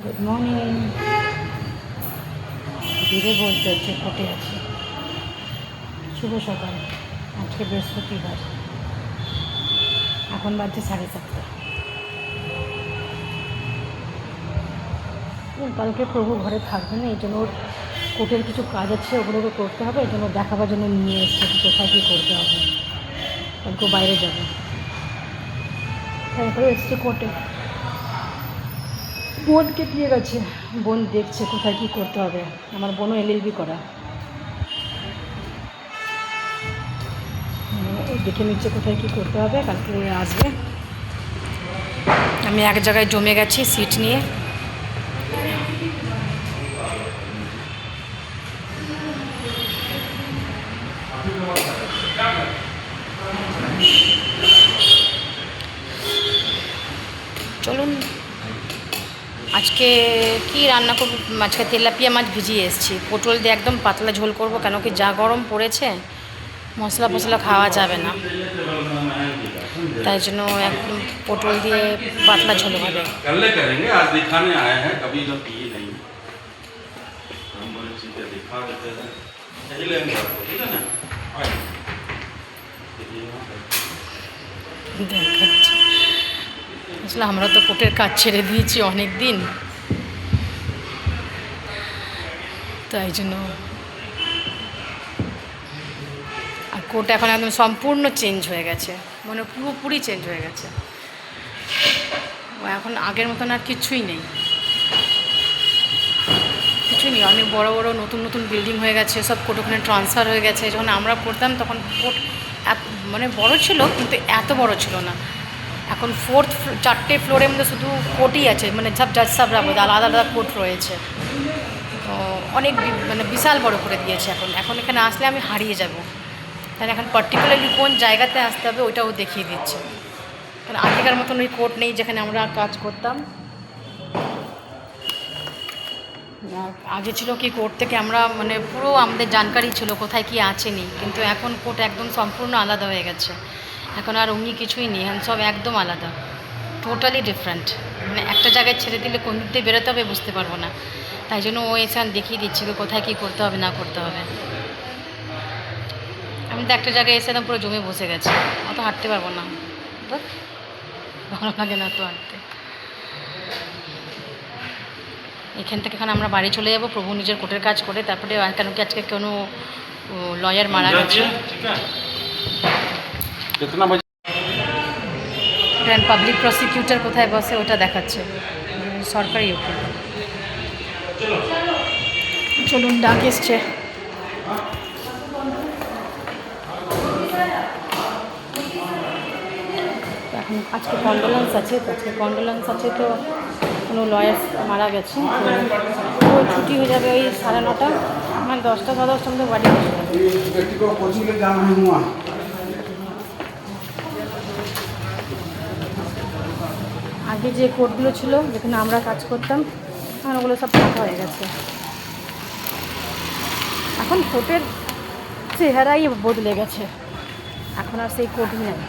Good morning. ধীরে বলতে হচ্ছে, কোটে আছে। শুভ সকাল। আজকে বৃহস্পতিবার, এখন বাজছে 7:30। কালকে প্রভু ঘরে থাকবে না, এই জন্য ওর কোর্টের কিছু কাজ আছে, ওগুলোকে করতে হবে। এই জন্য দেখাবার জন্য নিয়ে এসছে কি কোথায় কী করতে হবে। কালকে বাইরে যাবে, তারপরে এসছে কোর্টে। বোনকে দিয়ে গেছে, বোন দেখছে কোথায় কী করতে হবে। আমার বোনও LLB করা, দেখে নিচ্ছে কোথায় কী করতে হবে। কালকে আসবে। আমি এক জায়গায় জমে গেছি সিট নিয়ে। চলুন, আজকে কি রান্না করব। আজকে তেলাপিয়া মাছ ভিজিয়ে এসেছি, পটল দিয়ে একদম পাতলা ঝোল করব, কেন কি যা গরম পড়েছে মশলা ফসলা খাওয়া যাবে না, তাই জন্য একদম পটল দিয়ে পাতলা ঝোল হবে। দেখাচ্ছি। আসলে আমরা তো কোর্টের কাজ ছেড়ে দিয়েছি অনেক দিন, তাই জন্য। আর কোর্ট এখন একদম সম্পূর্ণ চেঞ্জ হয়ে গেছে, মানে পুরোপুরি চেঞ্জ হয়ে গেছে। এখন আগের মতন আর কিছুই নেই, কিছুই নেই। অনেক বড় বড় নতুন নতুন বিল্ডিং হয়ে গেছে, সব কোর্ট ওখানে ট্রান্সফার হয়ে গেছে। যখন আমরা পড়তাম তখন কোর্ট মানে বড় ছিল, কিন্তু এত বড় ছিল না। এখন 4টে ফ্লোরের মধ্যে শুধু কোর্টই আছে, মানে সব জাজ সাবরা বোধ আলাদা আলাদা কোর্ট রয়েছে। তো অনেক মানে বিশাল বড় করে দিয়েছে। এখন এখন এখানে আসলে আমি হারিয়ে যাব, তাহলে এখন পার্টিকুলারলি কোন জায়গাতে আসতে হবে ওইটাও দেখিয়ে দিচ্ছে। কারণ আগেকার মতন ওই কোর্ট নেই যেখানে আমরা কাজ করতাম। আগে ছিল কি, কোর্ট থেকে আমরা মানে পুরো আমাদের জানকারি ছিল কোথায় কি আছে নি, কিন্তু এখন কোর্ট একদম সম্পূর্ণ আলাদা হয়ে গেছে। এখন আর অমনি কিছুই নেই, এখন সব একদম আলাদা, টোটালি ডিফারেন্ট। মানে একটা জায়গায় ছেড়ে দিলে কোন দিক দিয়ে বেরোতে হবে বুঝতে পারবো না, তাই জন্য ও এসে দেখিয়ে দিচ্ছি কোথায় কী করতে হবে না করতে হবে। আমি তো একটা জায়গায় এসে পুরো জমে বসে গেছি, অত হাঁটতে পারবো না, ভালো লাগে না তো হাঁটতে। এখান থেকে এখন আমরা বাড়ি চলে যাব, প্রভু নিজের কোর্টের কাজ করে। তারপরে কেন কি আজকে কোনো লয়ার মারা গেছে। পাবলিক প্রসিকিউটর কোথায় বসে ওটা দেখাচ্ছে, সরকারি উকিল। চলুন, ডাক এসছে। এখন আজকে কন্ডোলেন্স আছে, তো কোনো লয়ার মারা গেছে, তো ওই ছুটি হয়ে যাবে ওই 9:30, মানে 10টা 10:30 মধ্যে বাড়ি এসে যাবে। আগে যে কোর্টগুলো ছিল যেখানে আমরা কাজ করতাম, এখন ওগুলো সব ফাঁকা হয়ে গেছে। এখন কোর্টের চেহারাই বদলে গেছে, এখন আর সেই কোর্টই নেই।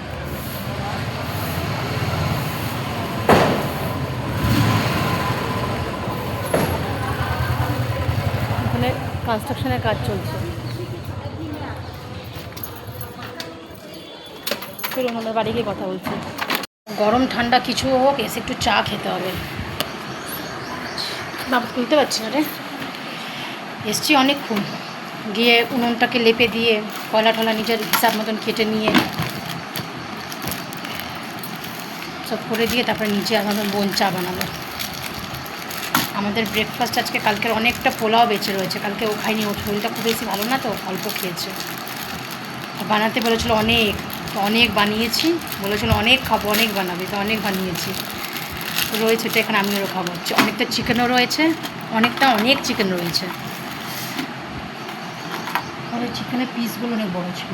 এখানে কনস্ট্রাকশনের কাজ চলছে। চলুন আমরা বাড়ি গিয়ে কথা বলছি। গরম ঠান্ডা কিছু হোক, এসে একটু চা খেতে হবে। বাবা তুলতে পারছি না রে। এসছি অনেকক্ষণ, গিয়ে উনুনটাকে লেপে দিয়ে কয়লা টলা নিজের হিসাব মতন কেটে নিয়ে সব করে দিয়ে তারপরে নিচে আমাদের বোন চা বানালো। আমাদের ব্রেকফাস্ট আজকে কালকের অনেকটা পোলাও বেঁচে রয়েছে, কালকে ও খাইনি, ওর শরীরটা খুব বেশি ভালো না, তো অল্প খেয়েছে। বানাতে বলেছিল অনেক, তো অনেক বানিয়েছি। বলেছিল অনেক খাবো, অনেক বানাবি, তো অনেক বানিয়েছি। রয়েছে তো এখানে আমিও খাবো। অনেকটা চিকেনও রয়েছে, অনেক চিকেন রয়েছে। তাহলে চিকেনের পিসগুলো অনেক বড়ো ছিল।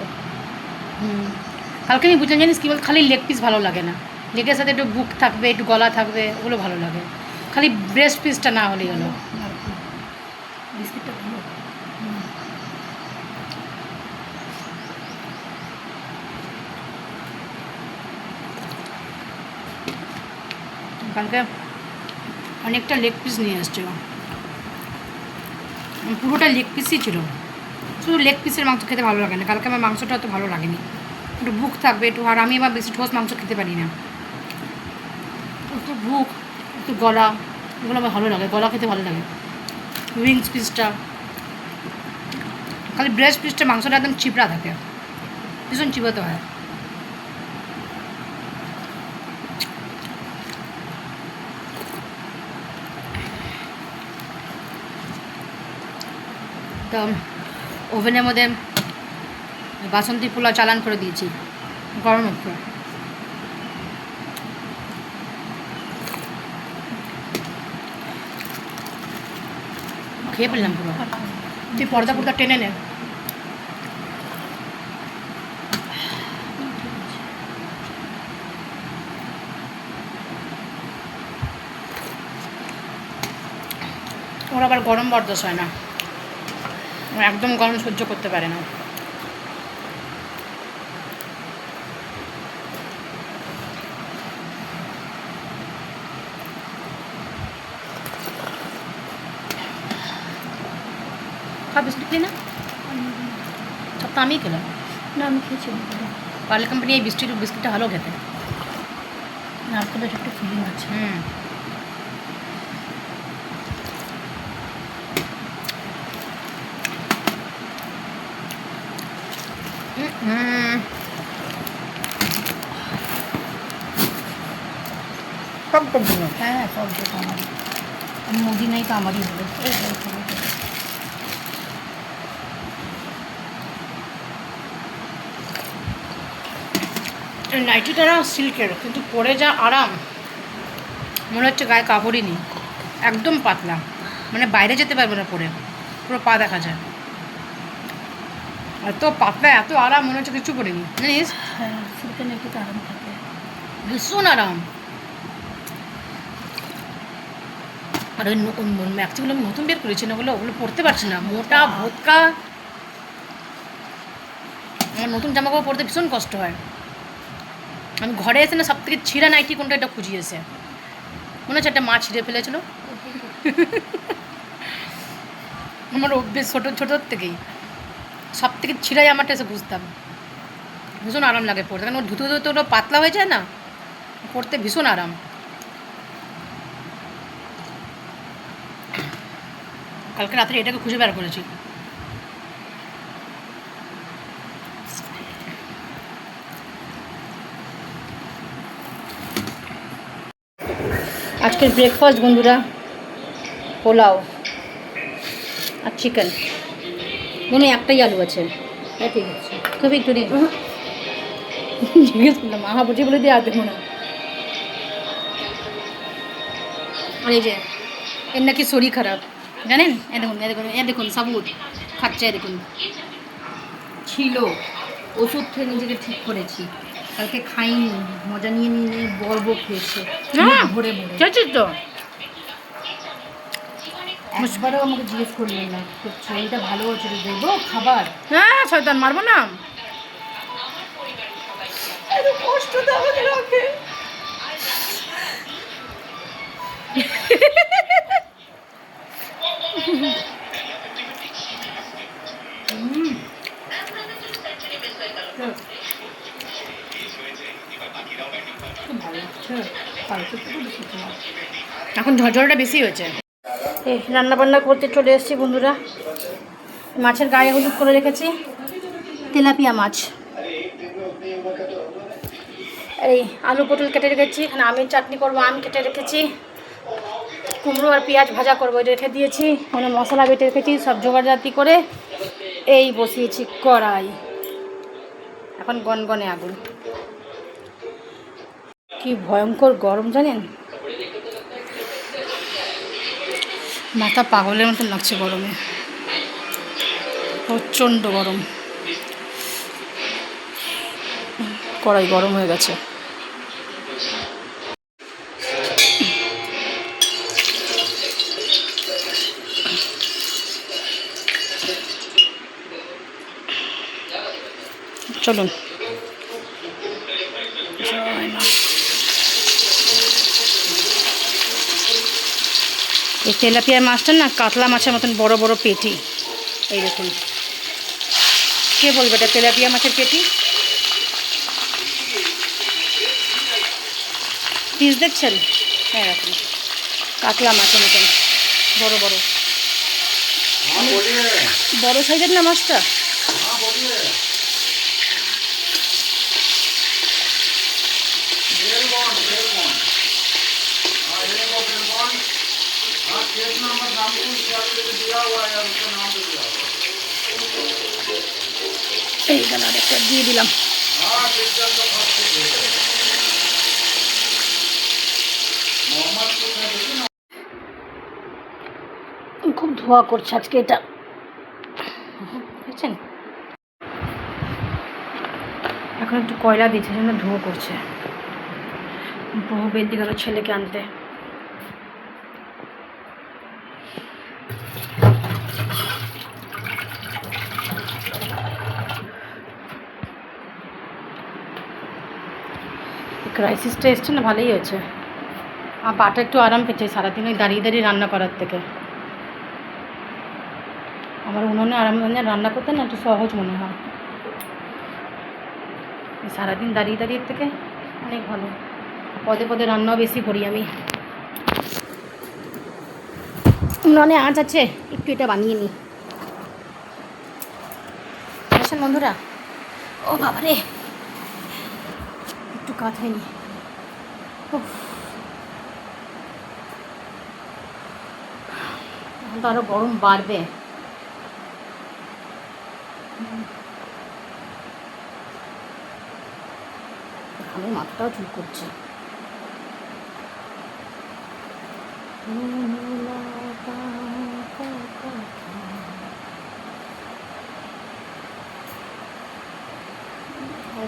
কালকে আমি বুঝলাম, জানিস কি বল, খালি লেগ পিস ভালো লাগে না, লেগের সাথে একটু বুক থাকবে, একটু গলা থাকবে, ওগুলো ভালো লাগে। খালি ব্রেস্ট পিসটা না হলেই হলো। বিস্কিটটা ভালো। কালকে অনেকটা লেগ পিস নিয়ে এসছিল, পুরোটা লেগ পিসই ছিল। শুধু লেগ পিসের মাংস খেতে ভালো লাগে না, কালকে আমার মাংসটা অত ভালো লাগেনি, একটু বুক থাকবে একটু, আর আমি আবার বেশি ঠোস মাংস খেতে পারি না, একটু বুক একটু গলা এগুলো আমার ভালো লাগে, গলা খেতে ভালো লাগে। উইংস পিসটা, খালি ব্রেস্ট পিসটা মাংসটা একদম চিপড়া থাকে, ভীষণ চিবাতে হয়। তো ওভেনের মধ্যে বাসন্তী পোলাও চালান করে দিয়েছি গরম একটু। খেয়ে ফেললাম পুরো, তুই পর্দা পর্দা টেনে নে। ওর আবার গরম বরদাস্ত হয় না, একদম গরম সহ্য করতে পারে না। খা বিস্কুট খেয়ে না, সব তো আমিই খেলাম না, আমি খেয়েছি। পার্লে কোম্পানি এই বিস্কিটটা ভালো খেতে, নারকেলের একটা ফিলিং আছে। সব করবো না। হ্যাঁ, সব যেটা আমারই, আমি মোদি নাই তো আমারই হবে। নাইটিটা না সিল্কের, কিন্তু পরে যা আরাম, মনে হচ্ছে গায়ে কাপড়ই নেই, একদম পাতলা, মানে বাইরে যেতে পারবে না পরে, পুরো পা দেখা যায়, এত পাতলা এত আরাম, মনে হচ্ছে কিছু করিনি জানিস। হ্যাঁ, সিল্কের নাইটিতে আরাম থাকে, ভীষণ আরাম। আর ওই ম্যাক্সিগুলো আমি নতুন বের করেছি না, ওগুলো পরতে পারছি না, মোটা ভোটকা, আমার নতুন জামাকাপড় পরতে ভীষণ কষ্ট হয়। আমি ঘরে এসে না সব থেকে ছিঁড়া নাইটি কোনটা এটা খুঁজিয়েছে, মনে হচ্ছে একটা মা ছিঁড়ে ফেলেছিল। আমার অভ্যেস ছোটোর থেকেই সব থেকে ছিঁড়াই আমারটা এসে খুঁজতাম, ভীষণ আরাম লাগে পড়তে, কারণ ধুতে ধুতে ওটা পাতলা হয়ে যায় না, পড়তে ভীষণ আরাম। কালকে রাত্রে এটাকে খুঁজে বের করেছি। আজকের ব্রেকফাস্ট বন্ধুরা, পোলাও আর চিকেন, মনে হয় একটাই আলু আছে, হ্যাঁ ঠিক আছে। খুবই একটু জিজ্ঞেস করলাম আহা বুঝি বলে দিয়ে আগে মনে হয়। আর এই যে এর নাকি শরীর খারাপ, জানেন? এ দেখুন এ দেখুন এ দেখুন সাবুত খাচ্ছে, এ দেখুন ছিল, ওষুধ খেয়ে নিজেকে ঠিক করেছি, কালকে খাইনি, মজা নিয়ে নিয়ে নিয়ে গর্ব খেয়েছে ভরে ভরে। খেয়েছিস তো? একবারও আমাকে জিজ্ঞেস করলেন না, তোর শরীরটা ভালো হচ্ছে তো দেবো খাবার। হ্যাঁ শয়তান, মারবো না। এত কষ্ট তো আমাকে রাখে। এখন ঝরঝরটা বেশি হয়েছে। এই রান্না বান্না করতে চলে এসেছি বন্ধুরা, মাছের গায়ে হলুদ করে রেখেছি, তেলাপিয়া মাছ, এই আলু পটল কেটে রেখেছি, এখানে আমের চাটনি করবো, আম কেটে রেখেছি, কুমড়ো আর পেঁয়াজ ভাজা করবো রেখে দিয়েছি, মানে মশলা বেটে রেখেছি, সব জোগাড়জাতি করে এই বসিয়েছি কড়াই, এখন গনগনে আগুন। কি ভয়ঙ্কর গরম জানেন, মাথা পাগলের মতন লাগছে গরমে, প্রচণ্ড গরম, কড়াই গরম হয়ে গেছে। চলুন এই তেলাপিয়া মাছটা না কাতলা মাছের মতন বড় বড় পেটি। এই দেখুন, কে বলবে এটা তেলাপিয়া মাছের পেটি? পিস দেখছেন? হ্যাঁ দেখুন, কাতলা মাছের মতন বড় বড়, বড় সাইজের না মাছটা। এই গেল, আরেকটা দিয়ে দিলাম। খুব ধোয়া করছে আজকে এটা, বুঝছেন? এখন একটু কয়লা দিচ্ছে, জন্য ধোয়া করছে। বহু বেদি গেল ছেলেকে আনতে। ক্রাইসিসটা এসছে না, ভালোই হয়েছে। আর পাটা একটু আরাম পেয়েছে সারাদিন ওই দাঁড়িয়ে দাঁড়িয়ে রান্না করার থেকে। আমার উনুনে আরাম রান্না করতে না একটু সহজ মনে হয়, সারাদিন দাঁড়িয়ে দাঁড়িয়ে থেকে অনেক ভালো। পদে পদে রান্নাও বেশি করি আমি। উনুনে আঁচ আছে, একটু এটা বানিয়ে নিই। আসেন বন্ধুরা। ও বাবা রে, একটু কাত হয়নি। এখন তো আরো গরম বাড়বে। আমি মাথাটাও চুল করছে।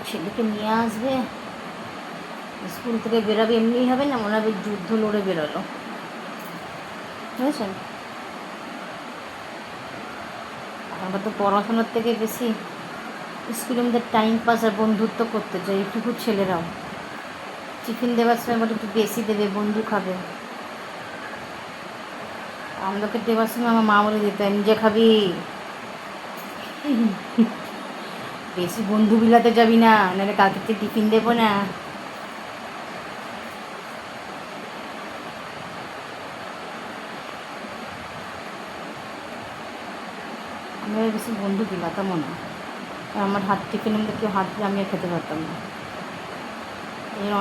ছেলেকে নিয়ে আসবে, স্কুল থেকে বেরোবে, এমনিই হবে না, মনে হবে যুদ্ধ লড়ে বেরোলো, বুঝেছেন? আমরা তো পড়াশোনার থেকে বেশি স্কুলের মধ্যে টাইম পাস আর বন্ধুত্ব করতে চাই। এইটুকু ছেলেরাও টিফিন দেওয়ার সময় আমার একটু বেশি দেবে, বন্ধু খাবে। আমাদেরকে দেওয়ার সময় আমার মা বলে দিত, নিজে খাবি, বেশি বন্ধু বিলাতে যাবি না, নাহলে কালকে টিফিন দেবো না। আমি বেশি বন্ধু বিলাতামও না, আমার হাত টিফিনের মধ্যে কেউ হাত দিয়ে আমি আর খেতে পারতাম না।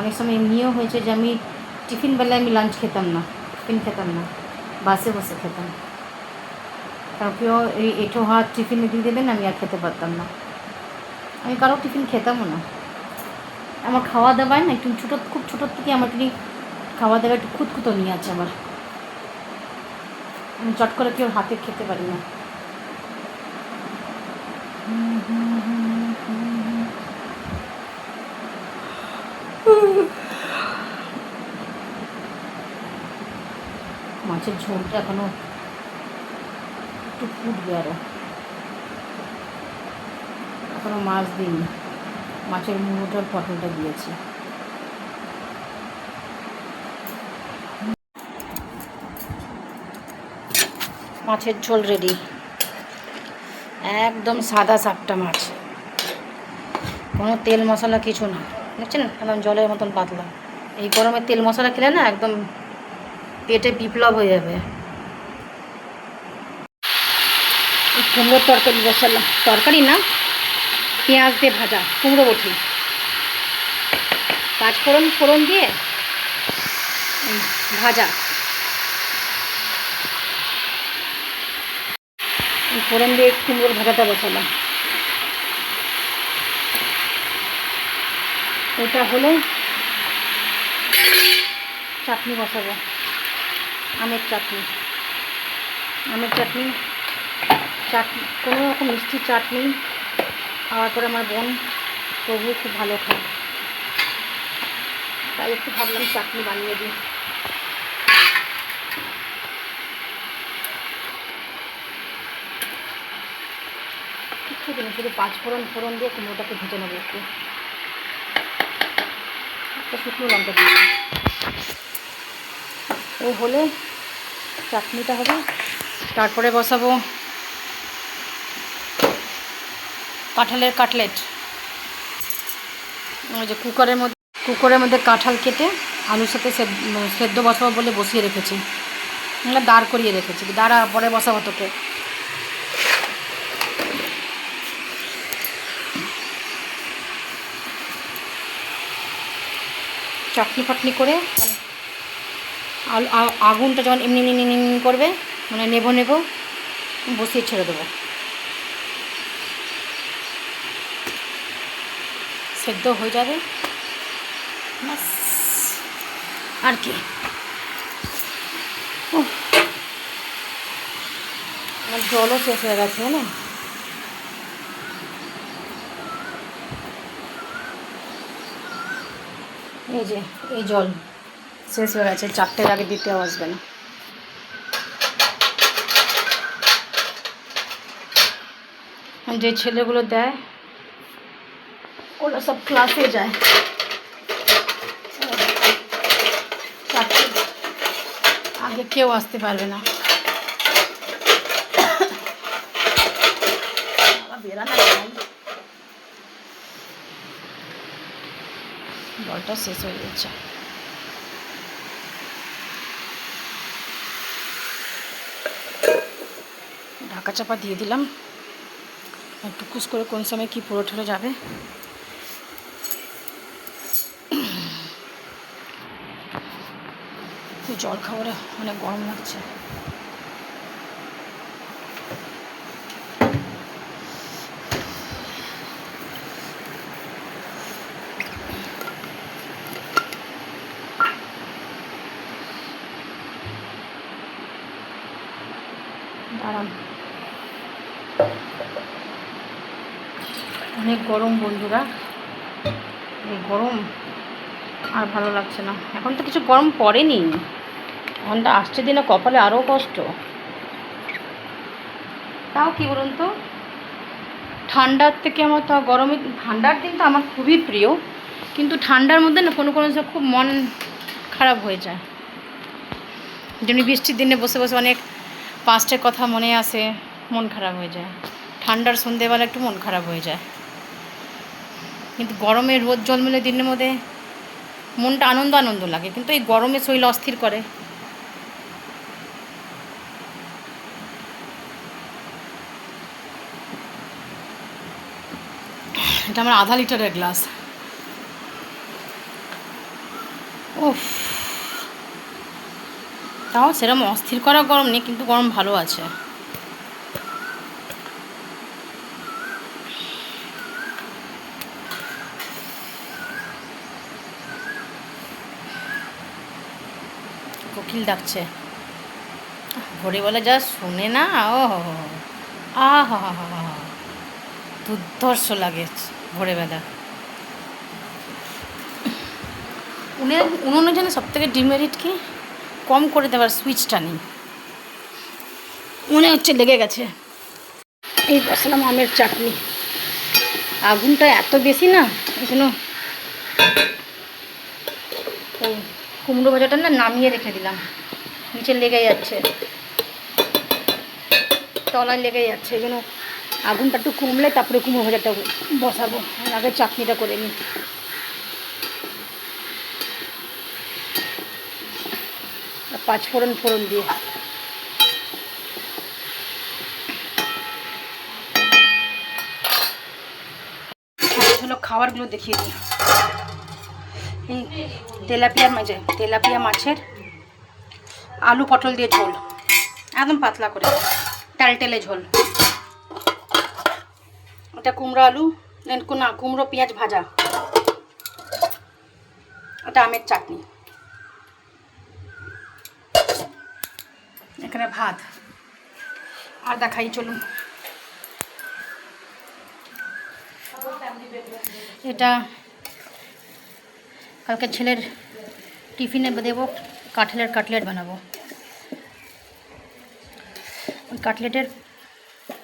অনেক সময় এমনিও হয়েছে যে আমি টিফিন বেলায় আমি লাঞ্চ খেতাম না, টিফিন খেতাম না, বাসে বসে খেতাম। কারণ কেউ এই এঁঠো হাত টিফিনে দিয়ে দেবেন, আমি আর খেতে পারতাম না। আমি কারো টিফিন খেতামও না। আমার খাওয়া দাওয়ায় না একটু ছোটো, খুব ছোটোর থেকে আমার একটু খাওয়া দাওয়া একটু খুঁতখুতো নিয়ে আছে আমার। আমি চট করে কেউ হাতে খেতে পারি না। মাছের ঝোলটা এখনো একটু ফুটবে, আরও এখনো মাছ দিইনি, মাছের মুড়োটার পটলটা দিয়েছি। মাছের ঝোল রেডি, একদম সাদা সাপটা মাছ, কোনো তেল মশলা কিছু না, বুঝছেন? একদম জলের মতন পাতলা। এই গরমে তেল মশলা খেলে না একদম পেটে বিপ্লব হয়ে যাবে। কুমড়োর তরকারি বসালাম, তরকারি না, পেঁয়াজ দিয়ে ভাজা কুমড়ো বটি, পাঁচফোড়ন ফোড়ন দিয়ে ভাজা, ফোড়ন দিয়ে কুমড়োর ভাজাটা বসালাম। এটা হলে চাটনি বসাবো, আমের চাটনি, আমের চাটনি, চাটনি কোনো রকম মিষ্টি চাটনি খাওয়ার পরে আমার বোন তবু খুব ভালো খায়, তাই একটু ভাবলাম চাটনি বানিয়ে দিই। কিচ্ছু দিন, শুধু পাঁচফোড়ন ফোড়ন দিয়ে কুমড়োটাকে ভেজে নেবো, একটু একটা শুকনো লঙ্কা দিয়ে ও হলে চাটনিটা হবে, তারপরে বসাবো কাঁঠালের কাটলেট। ওই যে কুকারের মধ্যে কাঁঠাল কেটে আলুর সাথে সেদ্ধ বসাবো বলে বসিয়ে রেখেছি, দাঁড় করিয়ে রেখেছি, দাঁড়া পরে বসাবো তোকে। চাটনি ফাটনি করে আগুনটা যখন এমনি এমনি এমনি করবে, মানে নেব বসিয়ে ছেড়ে দেবো, সেদ্ধ হয়ে যাবে, ব্যাস। আর কি, আমার জলও শেষ হয়ে গেছে না। এই যে এই জল শেষ হয়ে গেছে, 4টের আগে দিতেও আসবে না। যে ছেলেগুলো দেয় ওরা সব ক্লাসে যায়, 4টের আগে কেউ আসতে পারবে না। জলটা শেষ হয়ে যাচ্ছে। ঢাকা চাপা দিয়ে দিলাম, টুকুস করে কোন সময় কি পুরো ঠরে যাবে। জল খাবারে অনেক গরম লাগছে। দাঁড়ান, অনেক গরম বন্ধুরা, এই গরম আর ভালো লাগছে না। এখন তো কিছু গরম পড়েনি, এখনটা আসছে দিনে কপালে আরও কষ্ট। তাও কি বলুন তো, ঠান্ডার থেকে আমার তো গরমে, ঠান্ডার দিন তো আমার খুবই প্রিয়, কিন্তু ঠান্ডার মধ্যে না কোনো সময় খুব মন খারাপ হয়ে যায়। যেমনি বৃষ্টির দিনে বসে বসে অনেক পাস্টের কথা মনে আসে, মন খারাপ হয়ে যায়। ঠান্ডার সন্ধেবেলা একটু মন খারাপ হয়ে যায়, কিন্তু গরমে রোদ জলমেলে দিনের মধ্যে মনটা আনন্দ আনন্দ লাগে, কিন্তু এই গরমে শরীর অস্থির করে। এটা আমার আধা লিটারের গ্লাস। উফ, তাও সেরকম অস্থির করা গরম নেই, কিন্তু গরম ভালো আছে। কোকিল ডাকছে, ভোরবেলা যা শুনে না, ও আহা হা হা হা, দুর্ধর্ষ লাগে ভোরবেলা। উনুনে জানে সব থেকে ডিমেরিট কি, কম করে দেওয়ার সুইচটা নেই, মনে হচ্ছে লেগে গেছে। এই বসালাম আমের চাটনি, আগুনটা এত বেশি না, এই জন্য কুমড়ো ভাজাটা না নামিয়ে রেখে দিলাম, নিচে লেগে যাচ্ছে, তলায় লেগে যাচ্ছে, এই জন্য আগুনটা একটু কমলে তারপরে কুমড়ো ভাজাটা বসাবো, আগে চাটনিটা করে নিই। পাঁচফোড়ন ফোড়ন দিয়ে হলো খাবারগুলো দেখিয়ে দিই। এই তেলাপিয়া মাছের আলু পটল দিয়ে ঝোল, একদম পাতলা করে টালটেলে ঝোল। এটা কুমড়ো আলু না, কুমড়ো পেঁয়াজ ভাজা। এটা আমের চাটনি, এখানে ভাত। আর দেখাই চলুন, এটা কালকে ছেলের টিফিনে দেবো, কাঁঠালের কাটলেট বানাবো। ওই কাটলেটের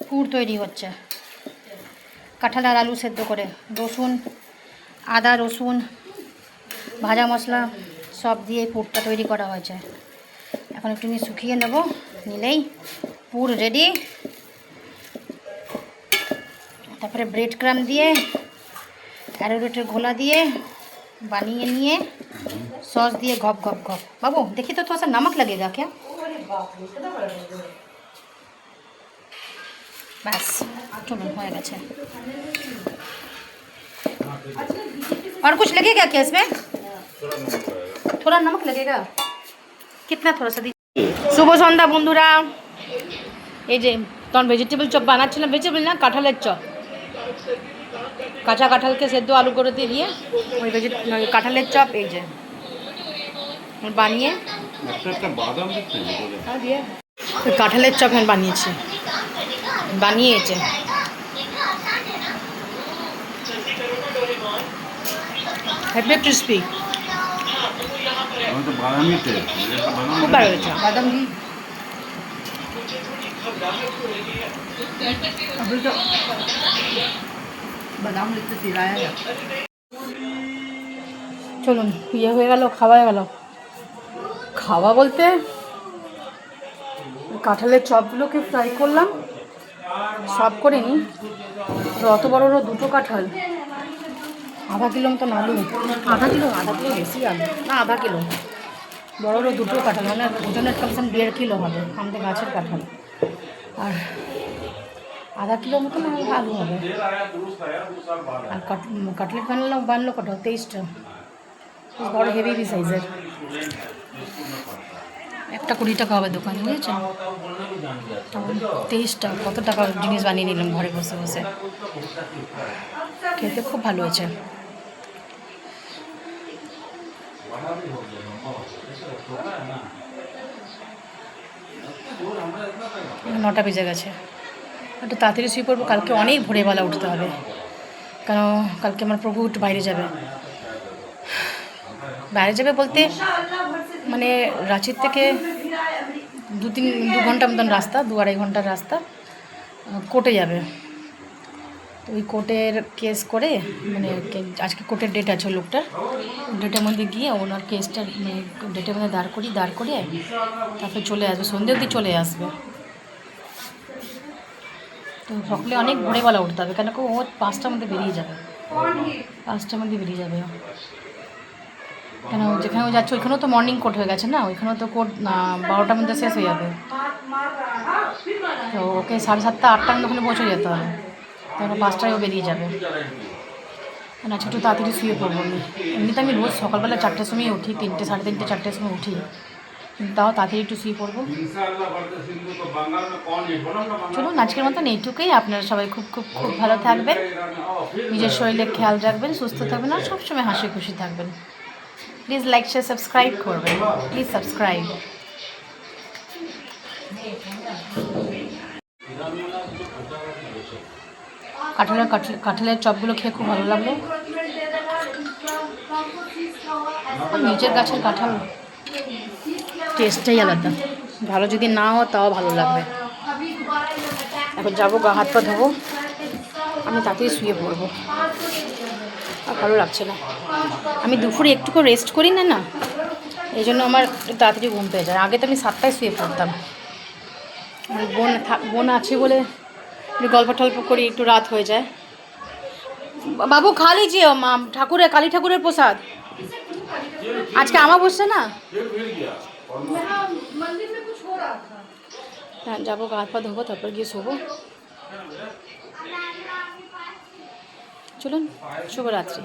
পুর তৈরি হচ্ছে, কাঁঠাল আর আলু সেদ্ধ করে, রসুন, আদা রসুন ভাজা মশলা সব দিয়ে পুরটা তৈরি করা হয়েছে। এখন একটু নিয়ে শুকিয়ে নেব, নিলেই পুর রেডি। তারপরে ব্রেড ক্রাম দিয়ে অ্যারোরুটের ঘোলা দিয়ে বানিয়ে নিয়ে सॉस दिए घप घप घप। बाबू देखिए तो थोड़ा सा नमक लगेगा क्या? बस चलो हो गया। और कुछ लगेगा क्या इसमें? थोड़ा नमक लगेगा। कितना थोड़ा सा दीजिए। शुभ सन्ध्या बंधुरा, এই যে তখন ভেজিটেবল চপ বানাচ্ছিলাম, ভেজিটেবল না কাঁঠালের চপ, কাঁচা কাঁঠালকে সেদ্ধ আলু করে দিয়ে ওই কাঁঠালের চপ এই যে বানিয়ে দিয়ে ওই কাঁঠালের চপ আমি বানিয়েছে হ্যাপি ক্রিস্পি, খুব ভালো হয়েছে। বাদাম ঘি अभी तो बादाम लिखते सिराया है। চলুন ইয়ে হয়ে গেল, খাওয়া হয়ে গেল। খাওয়া বলতে কাঁঠালের চপগুলোকে ফ্রাই করলাম, সব করে নিই। অত বড় বড় দুটো কাঁঠাল, আধা কিলো মতন আলু, আধা কিলো বেশি আলু না, আধা কিলো বড় বড় দুটো কাঁঠাল, মানে ওজনের কমসে কম 1.5 কিলো হবে আমাদের গাছের কাঁঠাল, আর আধা কিলো মতন আলু হবে। আর কাটলেট বানলো কত 23টা, বড় হেভি সাইজের। একটা 20 টাকা হবে দোকানে, বুঝেছেন? 23টা কত টাকা জিনিস বানিয়ে নিলাম ঘরে বসে বসে। খেতে খুব ভালো হয়েছে। 9টা বেজে গেছে, একটু তাড়াতাড়ি শুয়ে পড়বো। কালকে অনেক ভোরবেলা উঠতে হবে, কারণ কালকে আমার প্রভু একটু বাইরে যাবে বলতে মানে রাঁচির থেকে 2 ঘন্টা মতন রাস্তা, 2-2.5 ঘন্টার রাস্তা, কোর্টে যাবে। তো ওই কোর্টের কেস করে, মানে আজকে কোর্টের ডেট আছে লোকটার, ডেটের মধ্যে গিয়ে ওনার কেসটা ডেটের মধ্যে দাঁড় করিয়ে তারপরে চলে আসবে, সন্ধ্যে অবধি চলে আসবে। তো সকালে অনেক ভোরবেলা উঠতে হবে, কেন ও 5টার মধ্যে বেরিয়ে যাবে, 5টার মধ্যে বেরিয়ে যাবে। কেন যেখানে ও যাচ্ছে ওইখানেও তো মর্নিং কোর্ট হয়ে গেছে না, ওইখানেও তো কোর্ট 12টার মধ্যে শেষ হয়ে যাবে। তো ওকে 7:30 8টার মধ্যে ওখানে পৌঁছে যেতে হবে, তখন 5টায় ও বেরিয়ে যাবে। আচ্ছা একটু তাড়াতাড়ি শুয়ে পড়বো আমি। এমনিতে আমি রোজ সকালবেলা 4টার সময় উঠি, 3টে 3:30 4টার সময় উঠি, তাও তাড়াতাড়ি একটু শুয়ে পড়বো। চলুন আজকের মতন এইটুকুই। আপনারা সবাই খুব খুব খুব ভালো থাকবেন, নিজের শরীরের খেয়াল রাখবেন, সুস্থ থাকবেন, আর সবসময় হাসি খুশি থাকবেন। প্লিজ লাইক শেয়ার সাবস্ক্রাইব করবেন, প্লিজ সাবস্ক্রাইব। কাঁঠালের চপগুলো খেয়ে খুব ভালো লাগলো। নিজের গাছের কাঁঠাল টেস্টটাই আলাদা, ভালো যদি না হয় তাও ভালো লাগবে। এখন যাবো, গা হাত পা ধোবো, আমি তাড়াতাড়ি শুয়ে পড়বো, আর ভালো লাগছে না। আমি দুপুরে একটু করে রেস্ট করি না, এই জন্য আমার তাড়াতাড়ি ঘুম পেয়ে যায়। আগে তো আমি 7টায় শুয়ে পড়তাম, বোন আছে বলে একটু গল্প টল্প করি, একটু রাত হয়ে যায়। বাবু খা লিজিয়ে ঠাকুরের, কালী ঠাকুরের প্রসাদ আজকে আমার বসছে না। হ্যাঁ যাবো, গা হাত পা ধোবো, তারপর গিয়ে শোবো। চলুন, শুভরাত্রি।